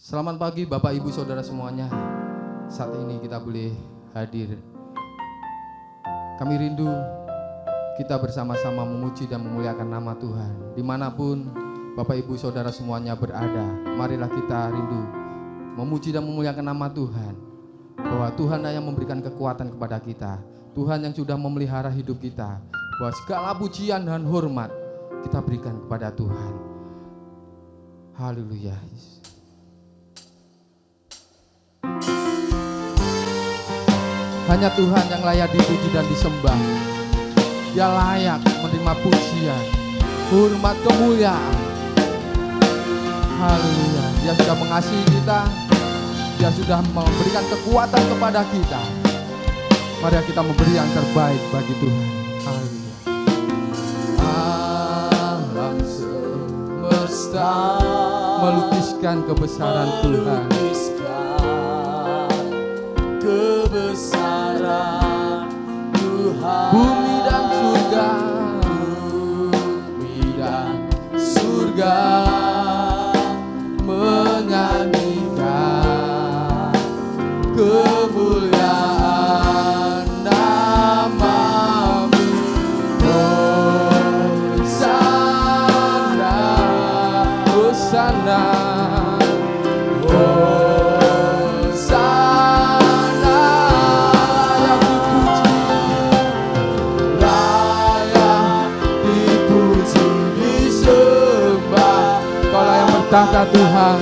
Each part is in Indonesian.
Selamat pagi Bapak Ibu Saudara semuanya. Saat ini kita boleh hadir. Kami rindu kita bersama-sama memuji dan memuliakan nama Tuhan. Dimanapun Bapak Ibu Saudara semuanya berada, marilah kita rindu memuji dan memuliakan nama Tuhan. Bahwa Tuhan yang memberikan kekuatan kepada kita, Tuhan yang sudah memelihara hidup kita, bahwa segala pujian dan hormat kita berikan kepada Tuhan. Haleluya. Hanya Tuhan yang layak dipuji dan disembah. Dia layak menerima pujian, hormat, kemuliaan. Haleluya. Dia sudah mengasihi kita. Dia sudah memberikan kekuatan kepada kita. Mari kita memberi yang terbaik bagi Tuhan. Haleluya. Alam semesta melukiskan kebesaran Tuhan. Kebesaran Tuhan. Bumi dan surga menyanyikan kemuliaan nama-Mu. Hosana, Hosana. Tahta Tuhan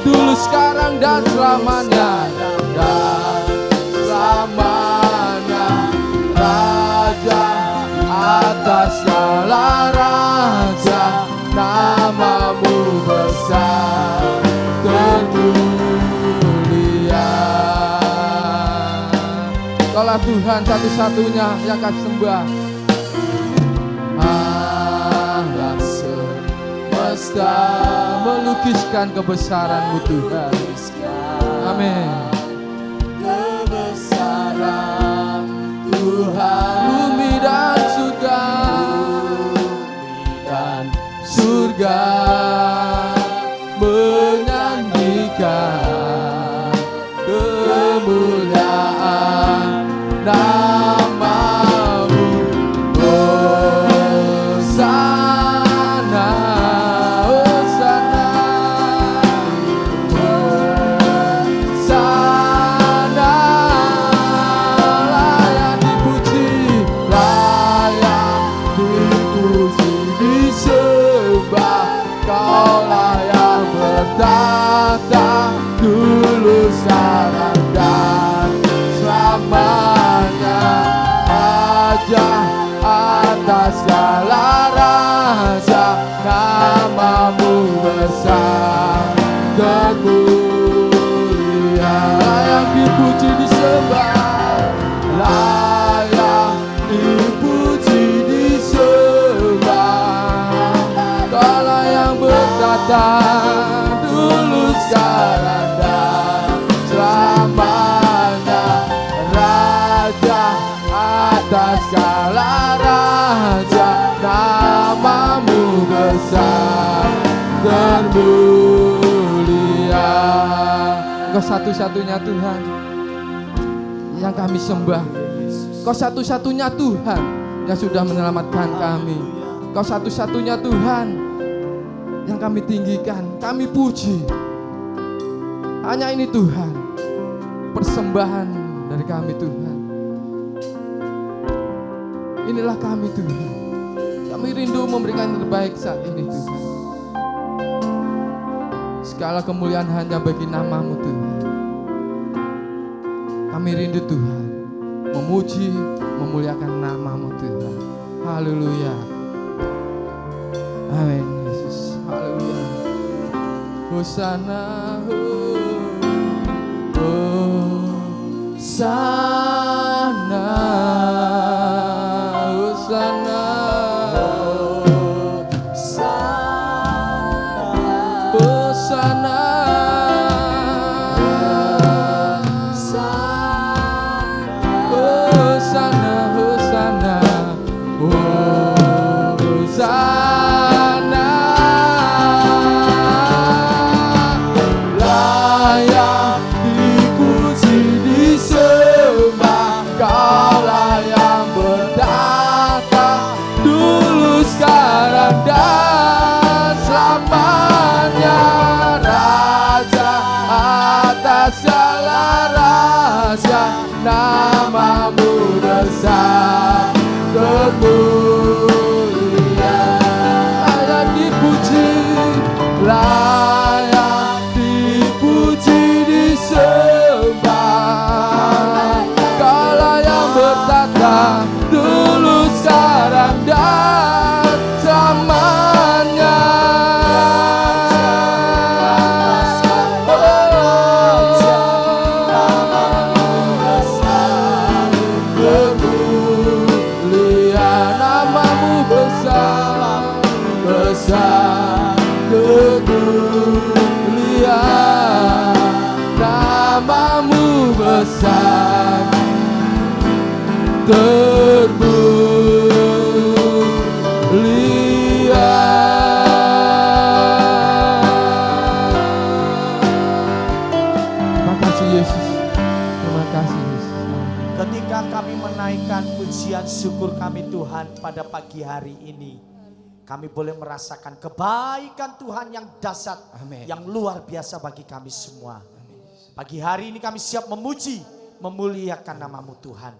dulu, sekarang dan selamanya, Raja atas segala raja, nama-Mu besar termulia. Kaulah Tuhan satu-satunya yang kami sembah. Melukiskan kebesaran-Mu Tuhan. Amin. Kebesaran Tuhan. Bumi dan surga menyanyikan kemuliaan nama-Mu. Tahta dulu, sekarang dan selamanya, Raja atas segala raja, nama-Mu besar termulia. Layak dipuji disembah, layak dipuji disembah. Kaulah yang berkata sekarang dan selamanya, Raja atas segala raja, nama-Mu besar termulia. Engkau satu-satunya Tuhan yang kami sembah. Kau satu-satunya Tuhan yang sudah menyelamatkan kami. Kau satu-satunya Tuhan yang kami tinggikan, kami puji. Hanya ini Tuhan, persembahan dari kami Tuhan. Inilah kami Tuhan. Kami rindu memberikan yang terbaik saat ini Tuhan. Segala kemuliaan hanya bagi nama-Mu Tuhan. Kami rindu Tuhan, memuji, memuliakan nama-Mu Tuhan. Haleluya. Amin Yesus. Haleluya. Hosana, Hosana, Hosana, Hosana, Hosana, Hosana, Hosana. besar termulia. Terima kasih Yesus. Terima kasih Yesus. Ketika kami menaikkan pujian syukur kami Tuhan pada pagi hari ini, kami boleh merasakan kebaikan Tuhan yang dahsyat, yang luar biasa bagi kami semua. Pagi hari ini kami siap memuji, memuliakan nama-Mu Tuhan.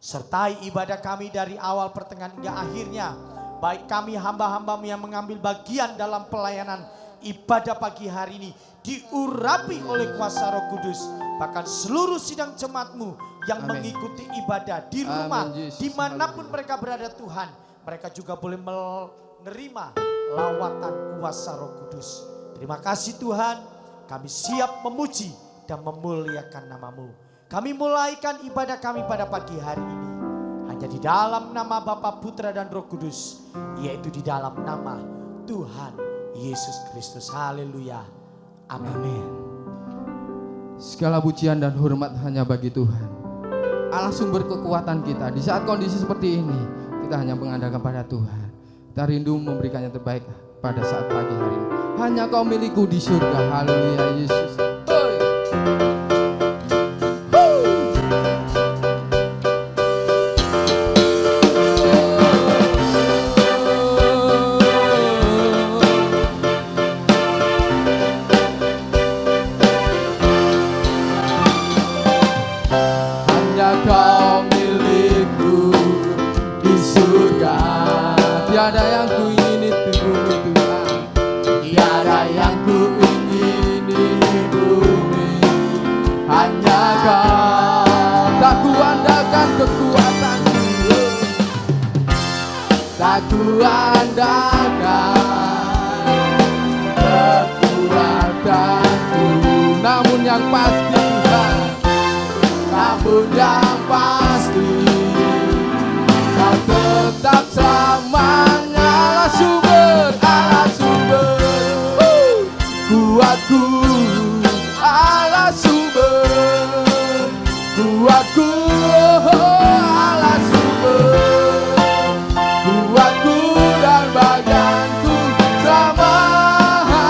Sertai ibadah kami dari awal pertengahan hingga akhirnya. Baik kami hamba-hamba-Mu yang mengambil bagian dalam pelayanan ibadah pagi hari ini diurapi oleh kuasa Roh Kudus. Bahkan seluruh sidang jemaat-Mu yang mengikuti ibadah di rumah, dimanapun mereka berada Tuhan, mereka juga boleh menerima lawatan kuasa Roh Kudus. Terima kasih Tuhan, kami siap memuji dan memuliakan nama-Mu. Kami mulaikan ibadah kami pada pagi hari ini hanya di dalam nama Bapa, Putra dan Roh Kudus, yaitu di dalam nama Tuhan Yesus Kristus. Haleluya. Amin. Segala pujian dan hormat hanya bagi Tuhan, Allah sumber kekuatan kita. Di saat kondisi seperti ini, kita hanya mengandalkan pada Tuhan. Kita rindu memberikan yang terbaik pada saat pagi hari ini. Hanya Kau milikku di surga. Haleluya Yesus. Tiada yang ku ingini di bumi Tuhan, tiada yang ku ingini di bumi, hanya Kau. Tak ku andalkan kekuatanku, tak ku andalkan kekuatanku, namun yang pasti Tuhan, namun yang pasti Kau tetap selamanya. Allah sumber kuatku, Allah sumber kuatku, Allah sumber kuatku dan bagianku selamanya,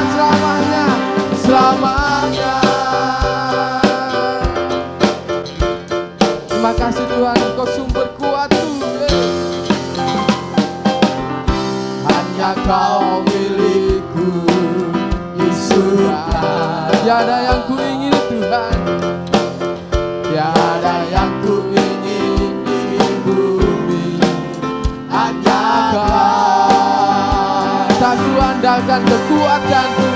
selamanya, selamanya. Terima kasih Tuhan, Kau sumber kuatku. Hanya Kau milikku di surga. Tiada yang ku ingin Tuhan, tiada yang ku ingin di bumi, hanya Kau. Tak ku andalkan kekuatanku,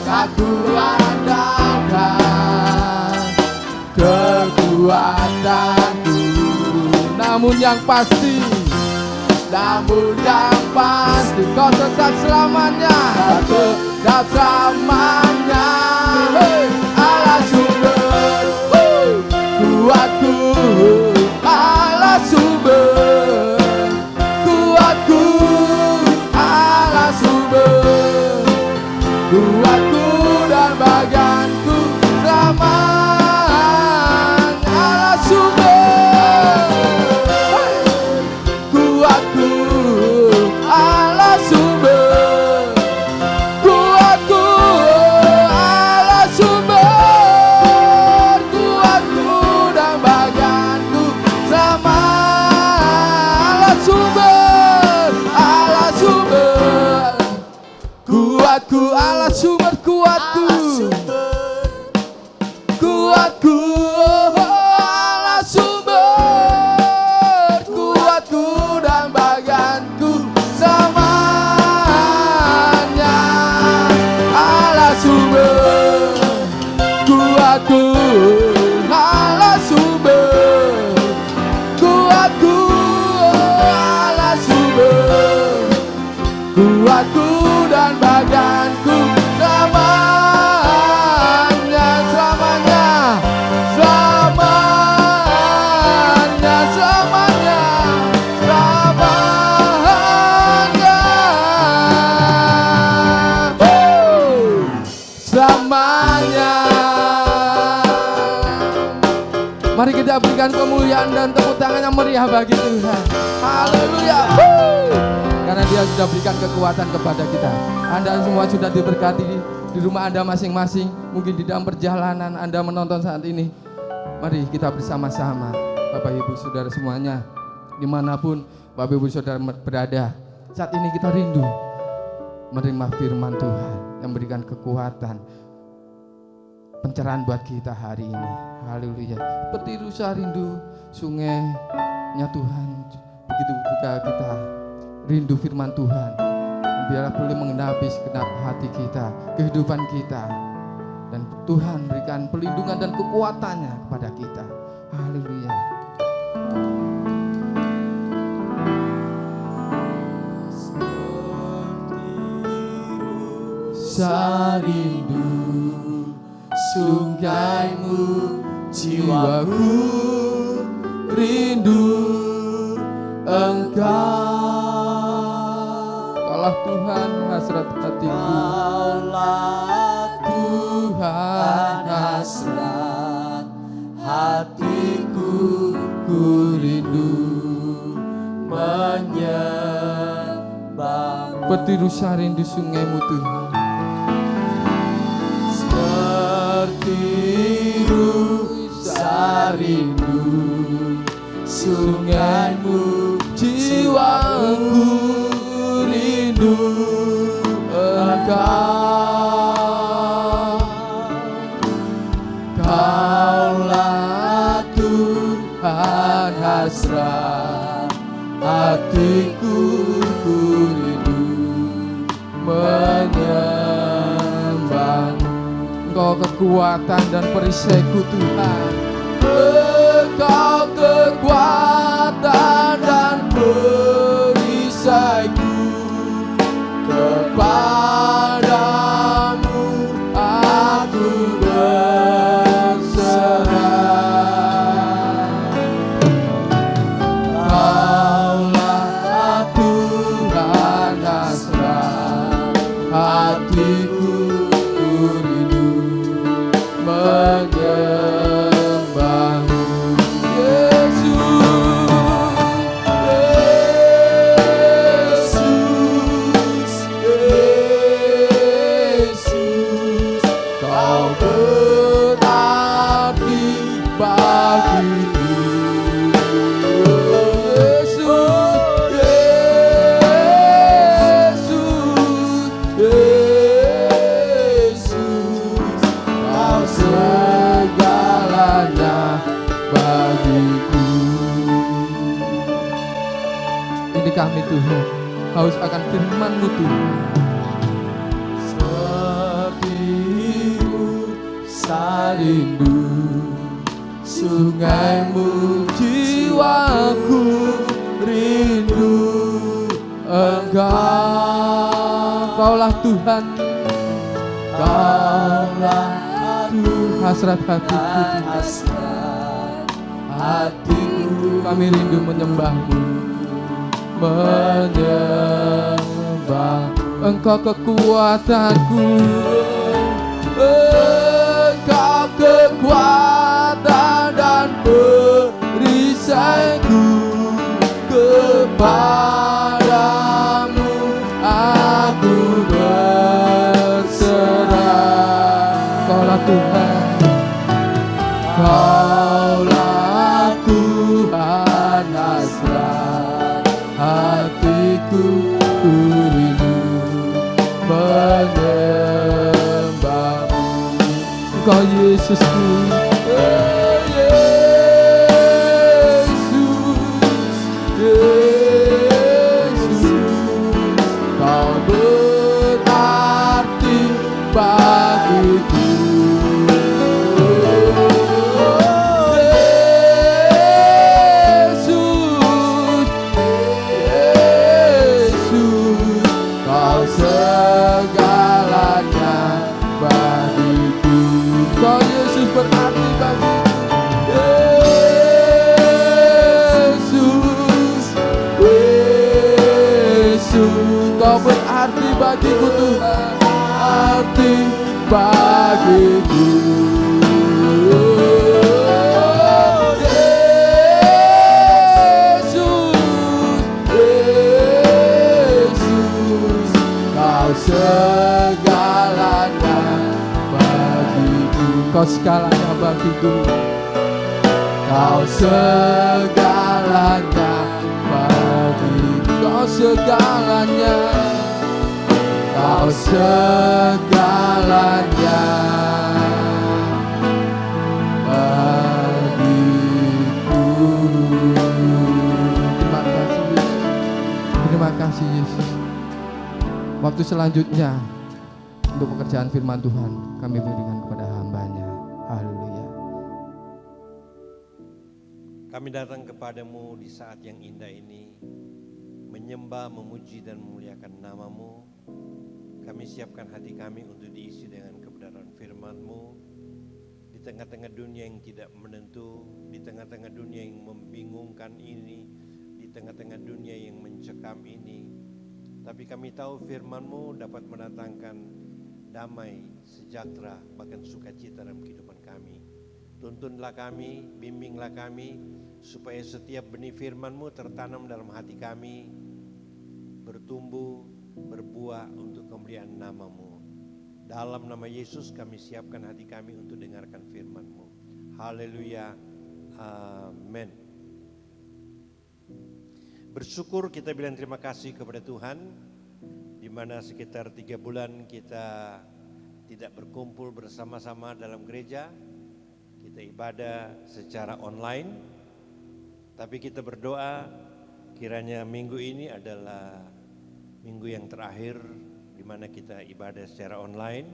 tak ku andalkan kekuatanku, namun yang pasti, namun yang pasti Kau tetap selamanya, tetap selamanya. Allah sumber kuatku, Allah sumber kuatku, Allah sumber kuatku dan bagianku selamanya. Allah sumber kuatku, Allah sumber kuatku, Allah sumber kuatku dan bagianku selamanya. Allah sumber, Allah sumber kuatku, Allah sumber kuatku, kuatku, Allah sumber kuatku dan bagianku selamanya. Allah sumber kuatku, Allah sumber kuatku, Allah sumber kuatku dan bagianku selamanya, selamanya, selamanya, selamanya, selamanya, selamanya. Mari kita berikan kemuliaan dan tepuk tangan yang meriah bagi Tuhan. Haleluya. Karena Dia sudah berikan kekuatan kepada kita. Anda semua sudah diberkati di rumah Anda masing-masing. Mungkin di dalam perjalanan Anda menonton saat ini. Mari kita bersama-sama, Bapak Ibu Saudara semuanya, dimanapun Bapak Ibu Saudara berada. Saat ini kita rindu menerima firman Tuhan yang memberikan kekuatan, pencerahan buat kita hari ini. Haleluya. Seperti rusa rindu sungainya Tuhan, begitu juga kita rindu firman Tuhan. Biarlah boleh mengenapi segenap hati kita, kehidupan kita, dan Tuhan berikan perlindungan dan kekuatannya kepada kita. Haleluya. Rindu sungaimu, jiwaku rindu Engkau. Kaulah Tuhan hasrat hatiku, Kaulah Tuhan hasrat hatiku, ku rindu menyembahmu. Seperti rusa rindu sungaimu Tuhan, rindu sungaimu, jiwaku rindu Engkau. Kaulah Tuhan hasrat hatiku, ku rindu menyembahmu. Engkau kekuatan dan perisaiku Tuhan, Engkau kekuatan dan perisaiku, kepadamu aku berserah. Kaulah Tuhan hasrat hatiku, ku rindu menyembahmu. Kami Tuhan haus akan firman-Mu Tuhan. Seperti-Mu rindu sungaimu, jiwaku rindu Engkau. Kaulah Tuhan, Kaulah Tuhan hasrat hatiku, hatiku kami rindu menyembah-Mu, menyembah. Engkau kekuatanku, Engkau kekuatan dan perisaiku, kepadamu aku berserah. Kaulah Tuhan, Kaulah Tuhan hasrat hatiku, ku rindu menyembah-Mu. Engkau Yesusku, Yesus, Kau berarti bagiku. Kau Yesus berarti bagiku, Yesus, Yesus, Kau berarti bagiku Tuhan, arti bagiku, segalanya bagiku. Kau segalanya bagiku. Kau segalanya bagiku. Kau segalanya. Kau segalanya bagiku. Terima kasih Yesus. Waktu selanjutnya untuk pekerjaan firman Tuhan kami berikan kepada hamba-Nya. Haleluya. Kami datang kepadamu di saat yang indah ini, menyembah, memuji dan memuliakan nama-Mu. Kami siapkan hati kami untuk diisi dengan kebenaran firman-Mu. Di tengah-tengah dunia yang tidak menentu, di tengah-tengah dunia yang membingungkan ini, di tengah-tengah dunia yang mencekam ini, tapi kami tahu firman-Mu dapat mendatangkan damai, sejahtera, bahkan sukacita dalam kehidupan kami. Tuntunlah kami, bimbinglah kami, supaya setiap benih firman-Mu tertanam dalam hati kami, bertumbuh, berbuah untuk kemuliaan nama-Mu. Dalam nama Yesus kami siapkan hati kami untuk dengarkan firman-Mu. Haleluya, amin. Bersyukur kita bilang terima kasih kepada Tuhan, di mana sekitar 3 bulan kita tidak berkumpul bersama-sama dalam gereja. Kita ibadah secara online, tapi kita berdoa kiranya minggu ini adalah minggu yang terakhir di mana kita ibadah secara online,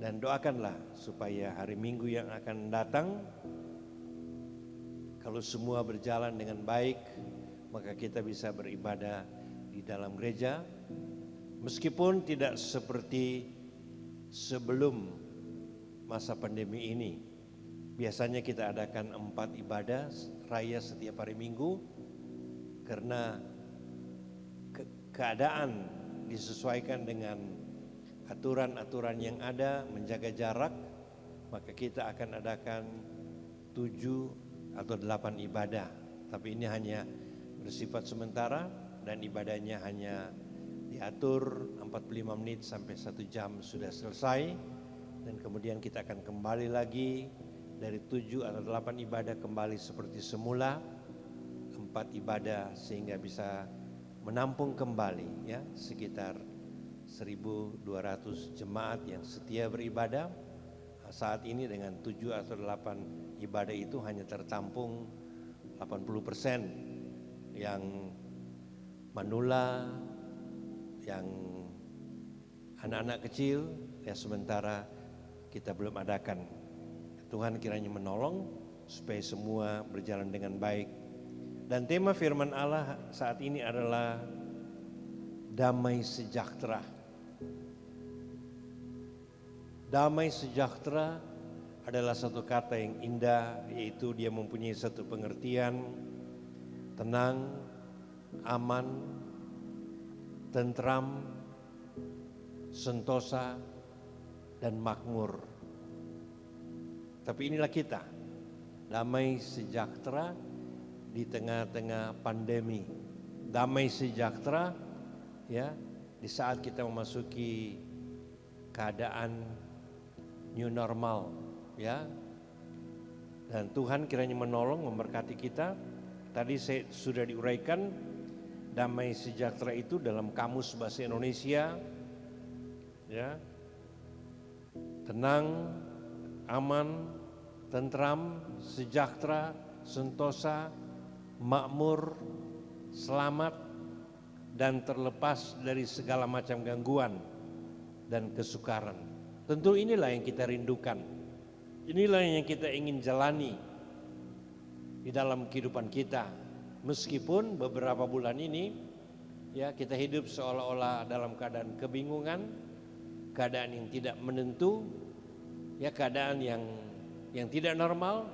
dan doakanlah supaya hari Minggu yang akan datang, kalau semua berjalan dengan baik, maka kita bisa beribadah di dalam gereja, meskipun tidak seperti sebelum masa pandemi ini. Biasanya kita adakan 4 ibadah raya setiap hari Minggu, karena keadaan disesuaikan dengan aturan-aturan yang ada, menjaga jarak, maka kita akan adakan 7 atau 8 ibadah. Tapi ini hanya bersifat sementara dan ibadahnya hanya diatur 45 menit sampai 1 jam sudah selesai, dan kemudian kita akan kembali lagi dari 7 atau 8 ibadah kembali seperti semula, 4 ibadah, sehingga bisa menampung kembali ya sekitar 1.200 jemaat yang setia beribadah. Saat ini dengan 7 atau 8 ibadah itu hanya tertampung 80%, yang manula, yang anak-anak kecil, ya sementara kita belum adakan. Tuhan kiranya menolong supaya semua berjalan dengan baik. Dan tema firman Allah saat ini adalah damai sejahtera. Damai sejahtera adalah satu kata yang indah, yaitu dia mempunyai satu pengertian: tenang, aman, tentram, sentosa, dan makmur. Tapi inilah kita, damai sejahtera di tengah-tengah pandemi, damai sejahtera ya di saat kita memasuki keadaan new normal ya. Dan Tuhan kiranya menolong, memberkati kita. Tadi saya sudah diuraikan, damai sejahtera itu dalam kamus bahasa Indonesia ya, tenang, aman, tentram, sejahtera, sentosa, makmur, selamat, dan terlepas dari segala macam gangguan dan kesukaran. Tentu inilah yang kita rindukan. Inilah yang kita ingin jalani di dalam kehidupan kita. Meskipun beberapa bulan ini ya kita hidup seolah-olah dalam keadaan kebingungan, keadaan yang tidak menentu, ya keadaan yang tidak normal,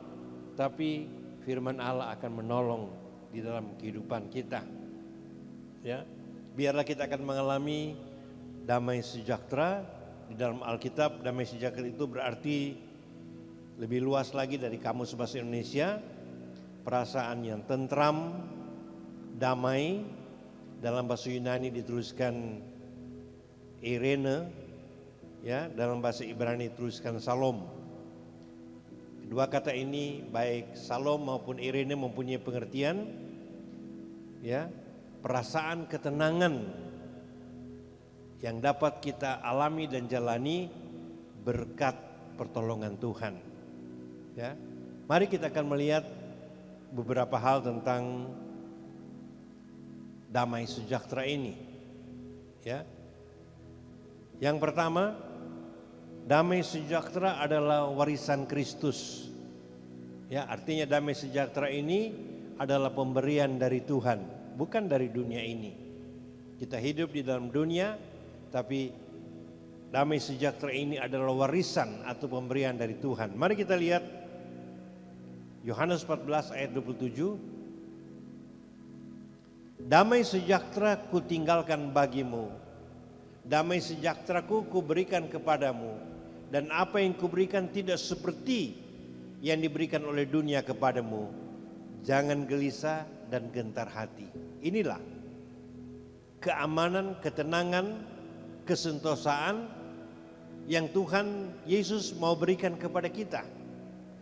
tapi firman Allah akan menolong di dalam kehidupan kita. Ya, biarlah kita akan mengalami damai sejahtera di dalam Alkitab. Damai sejahtera itu berarti lebih luas lagi dari kamus bahasa Indonesia. Perasaan yang tentram, damai. Dalam bahasa Yunani dituliskan Irene, ya, dalam bahasa Ibrani tuliskan Salom. Kedua kata ini baik Salom maupun Irene mempunyai pengertian, ya, perasaan ketenangan yang dapat kita alami dan jalani berkat pertolongan Tuhan. Ya, mari kita akan melihat beberapa hal tentang damai sejahtera ini. Ya, yang pertama, damai sejahtera adalah warisan Kristus. Ya, artinya damai sejahtera ini adalah pemberian dari Tuhan, bukan dari dunia ini. Kita hidup di dalam dunia, tapi damai sejahtera ini adalah warisan atau pemberian dari Tuhan. Mari kita lihat Yohanes 14 ayat 27. Damai sejahtera ku tinggalkan bagimu, damai sejahteraku kuberikan kepadamu, dan apa yang kuberikan tidak seperti yang diberikan oleh dunia kepadamu. Jangan gelisah dan gentar hati. Inilah keamanan, ketenangan, kesentosaan yang Tuhan Yesus mau berikan kepada kita.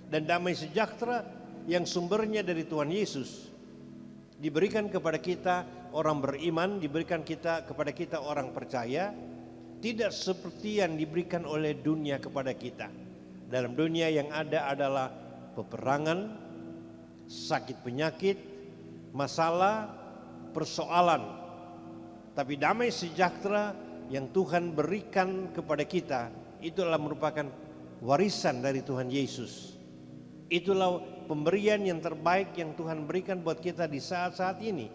Dan damai sejahtera yang sumbernya dari Tuhan Yesus diberikan kepada kita orang beriman, diberikan kepada kita orang percaya, tidak seperti yang diberikan oleh dunia kepada kita. Dalam dunia yang ada adalah peperangan, sakit penyakit, masalah, persoalan. Tapi damai sejahtera yang Tuhan berikan kepada kita, itulah merupakan warisan dari Tuhan Yesus. Itulah pemberian yang terbaik yang Tuhan berikan buat kita di saat-saat ini.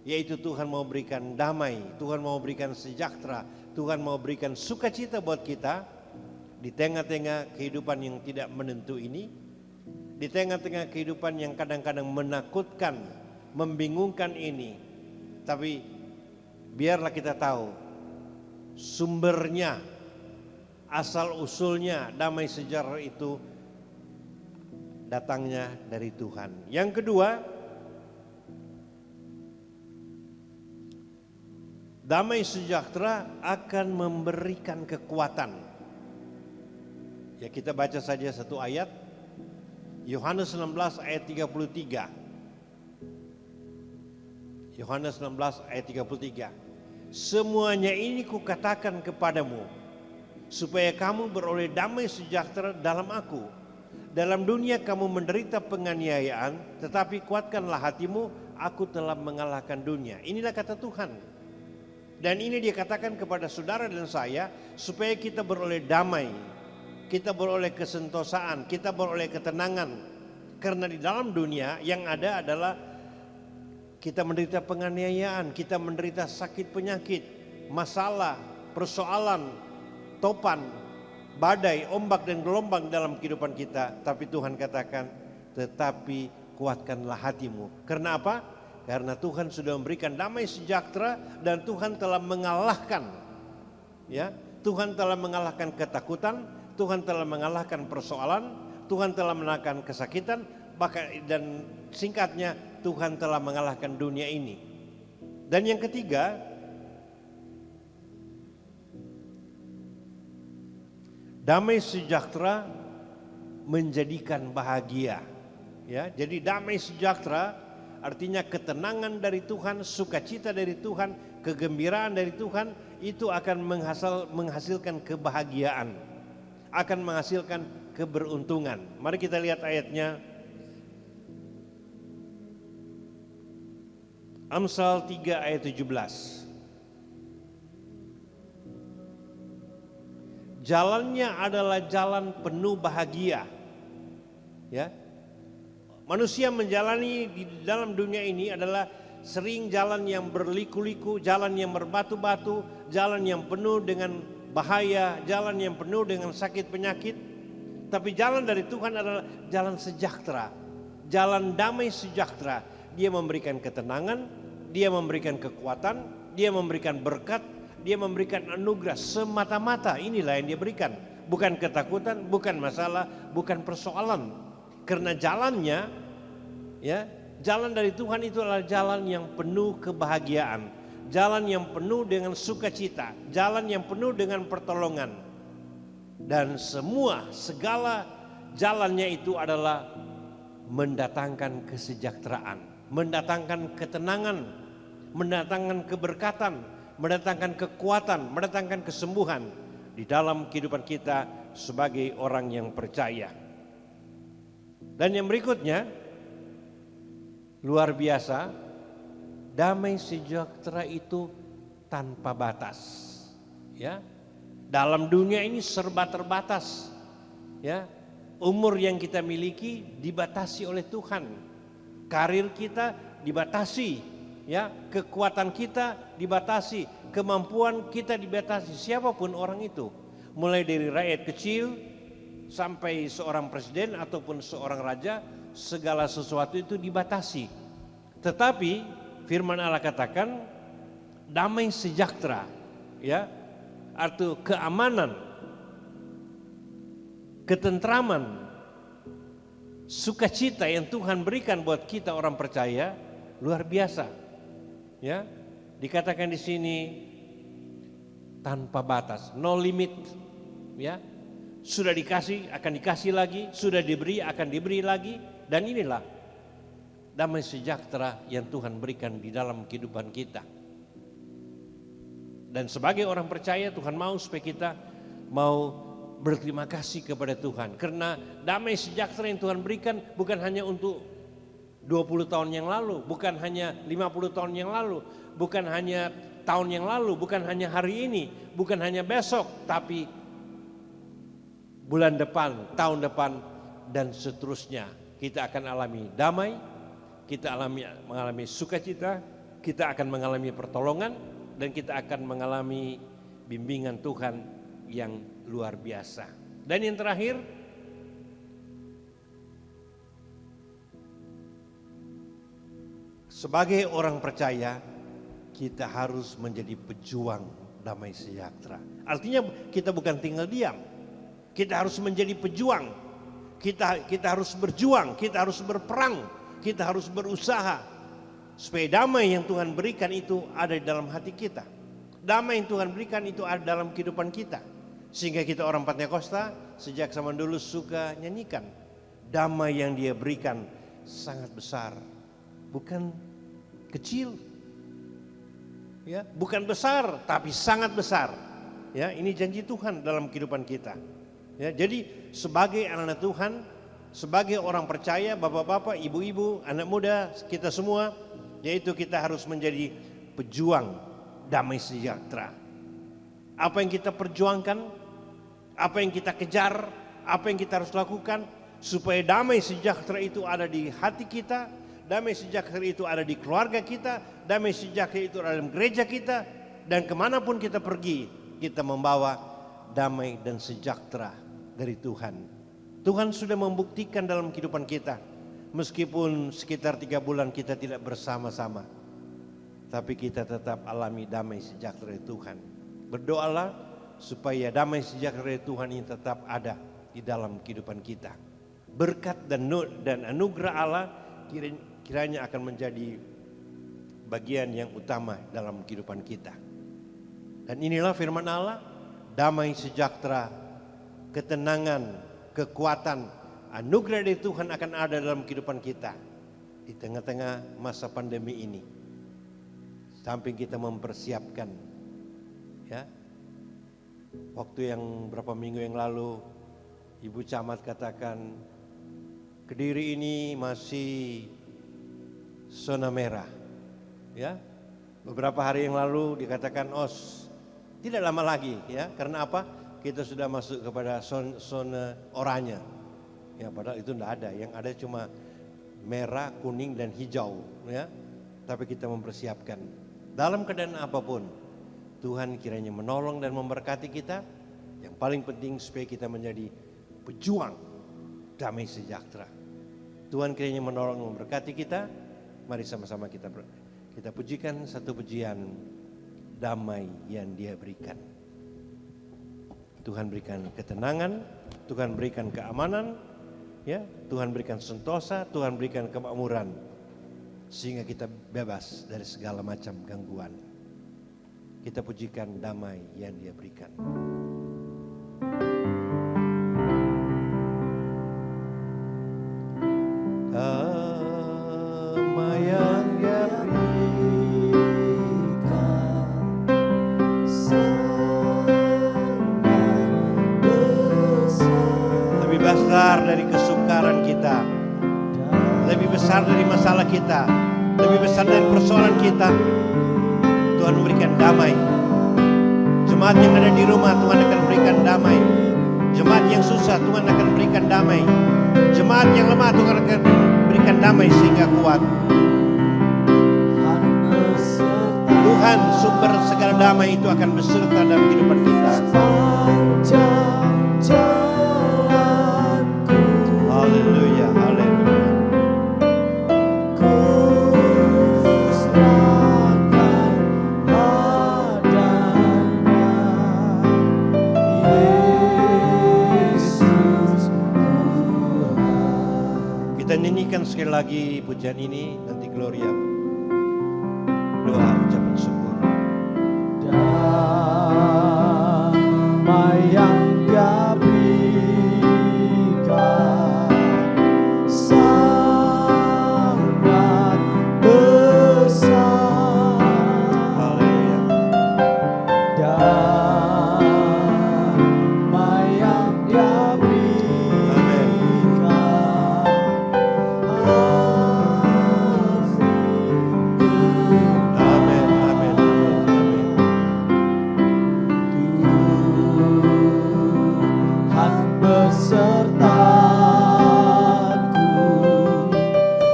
Yaitu Tuhan mau berikan damai, Tuhan mau berikan sejahtera, Tuhan mau berikan sukacita buat kita di tengah-tengah kehidupan yang tidak menentu ini, di tengah-tengah kehidupan yang kadang-kadang menakutkan, membingungkan ini. Tapi biarlah kita tahu sumbernya, asal usulnya damai sejahtera itu datangnya dari Tuhan. Yang kedua, damai sejahtera akan memberikan kekuatan. Ya, kita baca saja satu ayat. Yohanes 16 ayat 33. Yohanes 16 ayat 33. Semuanya ini kukatakan kepadamu, supaya kamu beroleh damai sejahtera dalam aku. Dalam dunia kamu menderita penganiayaan, tetapi kuatkanlah hatimu, aku telah mengalahkan dunia. Inilah kata Tuhan. Dan ini dia katakan kepada saudara dan saya, supaya kita beroleh damai, kita beroleh kesentosaan, kita beroleh ketenangan. Karena di dalam dunia yang ada adalah kita menderita penganiayaan, kita menderita sakit penyakit, masalah, persoalan, topan, badai, ombak dan gelombang dalam kehidupan kita. Tapi Tuhan katakan, tetapi kuatkanlah hatimu. Karena apa? Karena Tuhan sudah memberikan damai sejahtera dan Tuhan telah mengalahkan, ya, Tuhan telah mengalahkan ketakutan, Tuhan telah mengalahkan persoalan, Tuhan telah mengalahkan kesakitan, dan singkatnya Tuhan telah mengalahkan dunia ini. Dan yang ketiga, damai sejahtera menjadikan bahagia. Ya, jadi damai sejahtera artinya ketenangan dari Tuhan, sukacita dari Tuhan, kegembiraan dari Tuhan, itu akan menghasilkan kebahagiaan, akan menghasilkan keberuntungan. Mari kita lihat ayatnya. Amsal 3 ayat 17. Jalannya adalah jalan penuh bahagia. Ya. Manusia menjalani di dalam dunia ini adalah sering jalan yang berliku-liku, jalan yang berbatu-batu, jalan yang penuh dengan bahaya, jalan yang penuh dengan sakit penyakit. Tapi jalan dari Tuhan adalah jalan sejahtera, jalan damai sejahtera. Dia memberikan ketenangan, dia memberikan kekuatan, dia memberikan berkat, dia memberikan anugerah semata-mata. Inilah yang dia berikan, bukan ketakutan, bukan masalah, bukan persoalan. Karena jalannya, ya, jalan dari Tuhan itu adalah jalan yang penuh kebahagiaan. jalan yang penuh dengan sukacita, jalan yang penuh dengan pertolongan. Dan segala jalannya itu adalah mendatangkan kesejahteraan, mendatangkan ketenangan, mendatangkan keberkatan, mendatangkan kekuatan, mendatangkan kesembuhan di dalam kehidupan kita sebagai orang yang percaya. Dan yang berikutnya, luar biasa, damai sejahtera itu tanpa batas. Ya, dalam dunia ini serba terbatas. Ya, umur yang kita miliki dibatasi oleh Tuhan, karir kita dibatasi, ya, kekuatan kita dibatasi, kemampuan kita dibatasi. Siapapun orang itu, mulai dari rakyat kecil sampai seorang presiden ataupun seorang raja, segala sesuatu itu dibatasi. Tetapi firman Allah katakan damai sejahtera, ya, arti keamanan, ketentraman, sukacita yang Tuhan berikan buat kita orang percaya luar biasa. Ya, dikatakan di sini tanpa batas, no limit. Ya, sudah dikasih akan dikasih lagi, sudah diberi akan diberi lagi, dan inilah damai sejahtera yang Tuhan berikan di dalam kehidupan kita. Dan sebagai orang percaya, Tuhan mau supaya kita mau berterima kasih kepada Tuhan. Karena damai sejahtera yang Tuhan berikan bukan hanya untuk 20 tahun yang lalu, bukan hanya 50 tahun yang lalu, bukan hanya tahun yang lalu, bukan hanya hari ini, bukan hanya besok, tapi bulan depan, tahun depan, dan seterusnya. Kita akan alami damai, kita mengalami sukacita, kita akan mengalami pertolongan, dan kita akan mengalami bimbingan Tuhan yang luar biasa. Dan yang terakhir, sebagai orang percaya, kita harus menjadi pejuang damai sejahtera. Artinya kita bukan tinggal diam, kita harus menjadi pejuang. Kita harus berjuang, kita harus berperang, kita harus berusaha supaya damai yang Tuhan berikan itu ada di dalam hati kita. Damai yang Tuhan berikan itu ada dalam kehidupan kita. Sehingga kita orang Pentakosta sejak zaman dulu suka nyanyikan, damai yang Dia berikan sangat besar, bukan kecil. Ya, bukan besar tapi sangat besar. Ya, ini janji Tuhan dalam kehidupan kita. Ya, jadi sebagai anak-anak Tuhan, sebagai orang percaya, bapak-bapak, ibu-ibu, anak muda, kita semua, yaitu kita harus menjadi pejuang damai sejahtera. Apa yang kita perjuangkan, apa yang kita kejar, apa yang kita harus lakukan supaya damai sejahtera itu ada di hati kita, damai sejahtera itu ada di keluarga kita, damai sejahtera itu ada dalam gereja kita, dan kemanapun kita pergi, kita membawa damai dan sejahtera dari Tuhan. Tuhan sudah membuktikan dalam kehidupan kita. Meskipun sekitar 3 bulan kita tidak bersama-sama, tapi kita tetap alami damai sejahtera Tuhan. Berdoalah supaya damai sejahtera Tuhan ini tetap ada di dalam kehidupan kita. Berkat dan anugerah Allah kiranya akan menjadi bagian yang utama dalam kehidupan kita. Dan inilah firman Allah, damai sejahtera, ketenangan, kekuatan, anugerah dari Tuhan akan ada dalam kehidupan kita di tengah-tengah masa pandemi ini. Sampai kita mempersiapkan, ya. Waktu yang berapa minggu yang lalu, Ibu Camat katakan, Kediri ini masih zona merah, ya. Beberapa hari yang lalu dikatakan, tidak lama lagi, ya. Karena apa? Kita sudah masuk kepada zona oranye. Ya, padahal itu tidak ada, yang ada cuma merah, kuning dan hijau, ya. Tapi kita mempersiapkan. Dalam keadaan apapun, Tuhan kiranya menolong dan memberkati kita. Yang paling penting supaya kita menjadi pejuang damai sejahtera. Tuhan kiranya menolong dan memberkati kita. Mari sama-sama kita pujikan satu pujian, damai yang Dia berikan. Tuhan berikan ketenangan, Tuhan berikan keamanan, ya, Tuhan berikan sentosa, Tuhan berikan kemakmuran, sehingga kita bebas dari segala macam gangguan. Kita pujikan damai yang Dia berikan. Damai yang Dia berikan lebih besar dari kesukaran kita, lebih besar dari masalah kita, lebih besar dari persoalan kita. Tuhan memberikan damai. Jemaat yang ada di rumah, Tuhan akan berikan damai. Jemaat yang susah, Tuhan akan berikan damai. Jemaat yang lemah, Tuhan akan berikan damai sehingga kuat. Tuhan sumber segala damai itu akan beserta dalam kehidupan kita. Haleluya, haleluya. Kita nyanyikan sekali lagi pujian ini, nanti Gloria doa ucapan syukur. Damai yang Dia berikan sangat besar. Haleluya. Damai yang Dia berikan Amin, amin, amin, amin. Tuhan besertaku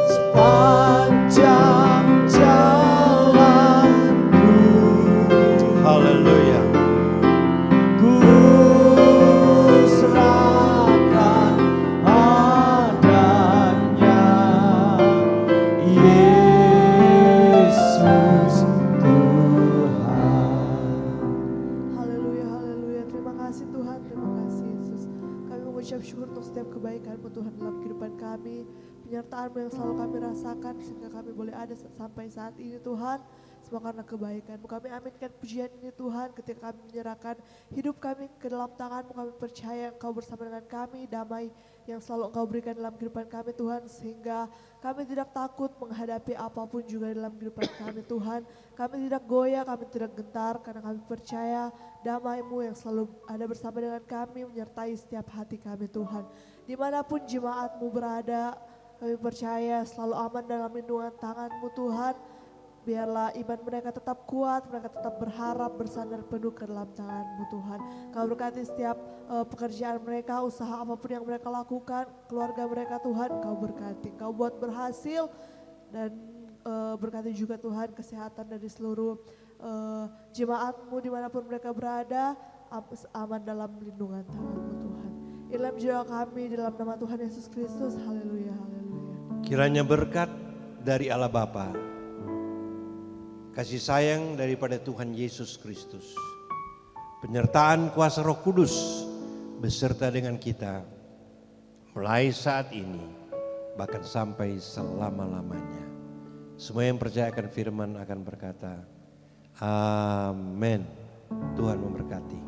sepanjang jalanku. Haleluya. Ku serahkan adanya Yesus Tuhan. Haleluya, haleluya. Terima kasih Tuhan, terima kasih Yesus. Kami mengucap syukur untuk setiap kebaikan-Mu Tuhan dalam kehidupan kami. Penyertaan-Mu yang selalu kami rasakan sehingga kami boleh ada sampai saat ini Tuhan. Semua karena kebaikan-Mu. Kami aminkan pujian ini Tuhan ketika kami menyerahkan hidup kami ke dalam tangan-Mu. Kami percaya Engkau bersama dengan kami, damai yang selalu Engkau berikan dalam kehidupan kami Tuhan. Sehingga kami tidak takut menghadapi apapun juga dalam kehidupan kami Tuhan. Kami tidak goyah, kami tidak gentar karena kami percaya damai-Mu yang selalu ada bersama dengan kami menyertai setiap hati kami Tuhan. Dimanapun jemaat-Mu berada, kami percaya selalu aman dalam lindungan tangan-Mu Tuhan. Biarlah iman mereka tetap kuat, mereka tetap berharap, bersandar penuh ke dalam tangan-Mu Tuhan. Kau berkati setiap pekerjaan mereka, usaha apapun yang mereka lakukan, keluarga mereka Tuhan, Kau berkati. Kau buat berhasil dan berkati juga Tuhan kesehatan dari seluruh jemaat-Mu dimanapun mereka berada, aman dalam lindungan tangan-Mu Tuhan. Inilah doa kami dalam nama Tuhan Yesus Kristus, haleluya, haleluya. Kiranya berkat dari Allah Bapa, kasih sayang daripada Tuhan Yesus Kristus, penyertaan kuasa Roh Kudus beserta dengan kita mulai saat ini bahkan sampai selama-lamanya. Semua yang percaya akan firman akan berkata, amin. Tuhan memberkati.